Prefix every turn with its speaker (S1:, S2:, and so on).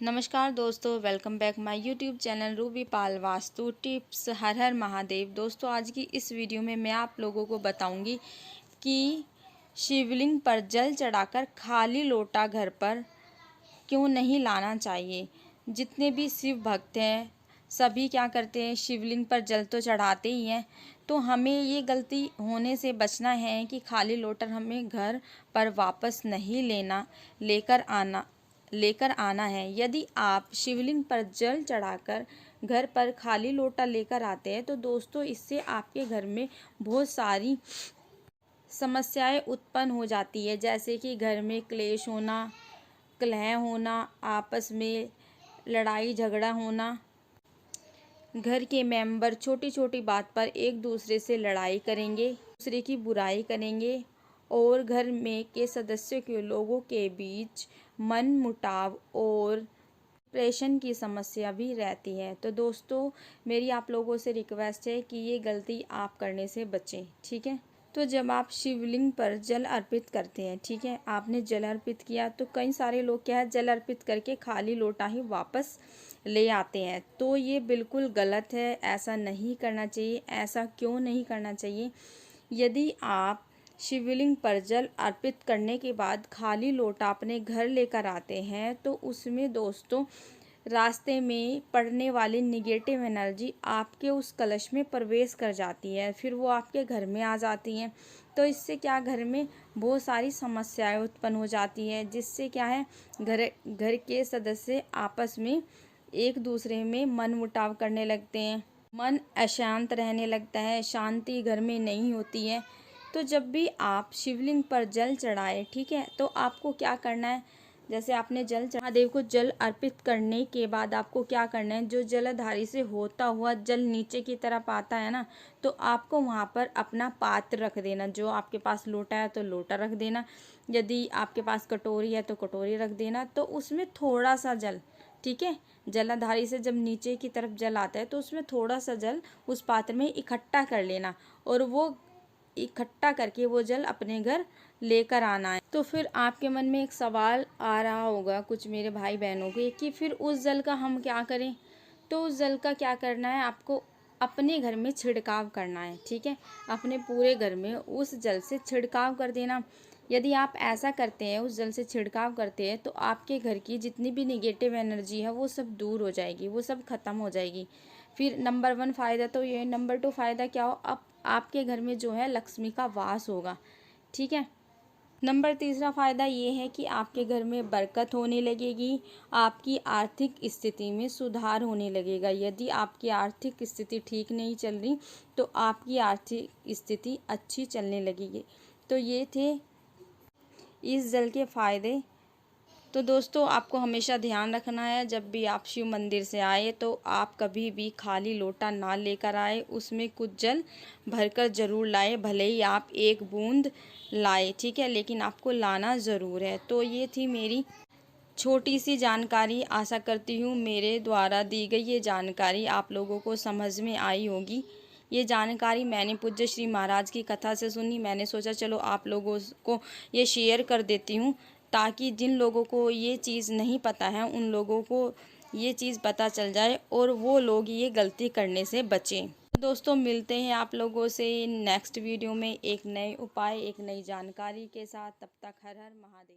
S1: नमस्कार दोस्तों, welcome back my YouTube channel Ruby Pal vastu tips. Har Har Mahadev. दोस्तों, आज की इस वीडियो में मैं आप लोगों को बताऊंगी कि शिवलिंग पर जल चढ़ाकर खाली लोटा घर पर क्यों नहीं लाना चाहिए। जितने भी शिव भक्त हैं सभी क्या करते हैं, शिवलिंग पर जल तो चढ़ाते ही हैं। तो हमें ये गलती होने से बचना है कि खाली लोटा हमें घर पर वापस नहीं लेकर आना है। यदि आप शिवलिंग पर जल चढ़ाकर घर पर खाली लोटा लेकर आते हैं तो दोस्तों, इससे आपके घर में बहुत सारी समस्याएं उत्पन्न हो जाती है, जैसे कि घर में क्लेश होना, कलह होना, आपस में लड़ाई झगड़ा होना, घर के मेंबर छोटी छोटी बात पर एक दूसरे से लड़ाई करेंगे, दूसरे की बुराई करेंगे और घर में के सदस्यों के लोगों के बीच मन मुटाव और डिप्रेशन की समस्या भी रहती है। तो दोस्तों, मेरी आप लोगों से रिक्वेस्ट है कि ये गलती आप करने से बचें, ठीक है। तो जब आप शिवलिंग पर जल अर्पित करते हैं, ठीक है, आपने जल अर्पित किया तो कई सारे लोग क्या है, जल अर्पित करके खाली लोटा ही वापस ले आते हैं। तो ये बिल्कुल गलत है, ऐसा नहीं करना चाहिए। ऐसा क्यों नहीं करना चाहिए? यदि आप शिवलिंग पर जल अर्पित करने के बाद खाली लोटा अपने घर लेकर आते हैं तो उसमें दोस्तों, रास्ते में पड़ने वाली निगेटिव एनर्जी आपके उस कलश में प्रवेश कर जाती है, फिर वो आपके घर में आ जाती हैं। तो इससे क्या, घर में बहुत सारी समस्याएं उत्पन्न हो जाती है, जिससे क्या है, घर के सदस्य आपस में एक दूसरे में मन मुटाव करने लगते हैं, मन अशांत रहने लगता है, शांति घर में नहीं होती है। तो जब भी आप शिवलिंग पर जल चढ़ाए, ठीक है, तो आपको क्या करना है, जैसे आपने महादेव को जल अर्पित करने के बाद आपको क्या करना है, जो जलधारी से होता हुआ जल नीचे की तरफ आता है ना, तो आपको वहाँ पर अपना पात्र रख देना। जो आपके पास लोटा है तो लोटा रख देना, यदि आपके पास कटोरी है तो कटोरी रख देना। तो उसमें थोड़ा सा जल, ठीक है, जलाधारी से जब नीचे की तरफ जल आता है तो उसमें थोड़ा सा जल उस पात्र में इकट्ठा कर लेना और वो इकट्ठा करके वो जल अपने घर लेकर आना है। तो फिर आपके मन में एक सवाल आ रहा होगा कुछ मेरे भाई बहनों के कि फिर उस जल का हम क्या करें। तो उस जल का क्या करना है, आपको अपने घर में छिड़काव करना है, ठीक है, अपने पूरे घर में उस जल से छिड़काव कर देना। यदि आप ऐसा करते हैं, उस जल से छिड़काव करते हैं, तो आपके घर की जितनी भी निगेटिव एनर्जी है वो सब दूर हो जाएगी, वो सब खत्म हो जाएगी। फिर नंबर 1 फ़ायदा तो ये, नंबर 2 फ़ायदा क्या हो, अब आपके घर में जो है लक्ष्मी का वास होगा, ठीक है। नंबर तीसरा फ़ायदा ये है कि आपके घर में बरकत होने लगेगी, आपकी आर्थिक स्थिति में सुधार होने लगेगा। यदि आपकी आर्थिक स्थिति ठीक नहीं चल रही तो आपकी आर्थिक स्थिति अच्छी चलने लगेगी। तो ये थे इस जल के फ़ायदे। तो दोस्तों, आपको हमेशा ध्यान रखना है, जब भी आप शिव मंदिर से आए तो आप कभी भी खाली लोटा ना लेकर आए, उसमें कुछ जल भरकर ज़रूर लाए। भले ही आप एक बूंद लाए, ठीक है, लेकिन आपको लाना ज़रूर है। तो ये थी मेरी छोटी सी जानकारी। आशा करती हूँ मेरे द्वारा दी गई ये जानकारी आप लोगों को समझ में आई होगी। ये जानकारी मैंने पूज्य श्री महाराज की कथा से सुनी। मैंने सोचा चलो आप लोगों को ये शेयर कर देती हूँ, ताकि जिन लोगों को ये चीज़ नहीं पता है उन लोगों को ये चीज़ पता चल जाए और वो लोग ये गलती करने से बचें। तो दोस्तों, मिलते हैं आप लोगों से नेक्स्ट वीडियो में एक नए उपाय, एक नई जानकारी के साथ। तब तक हर हर महादेव।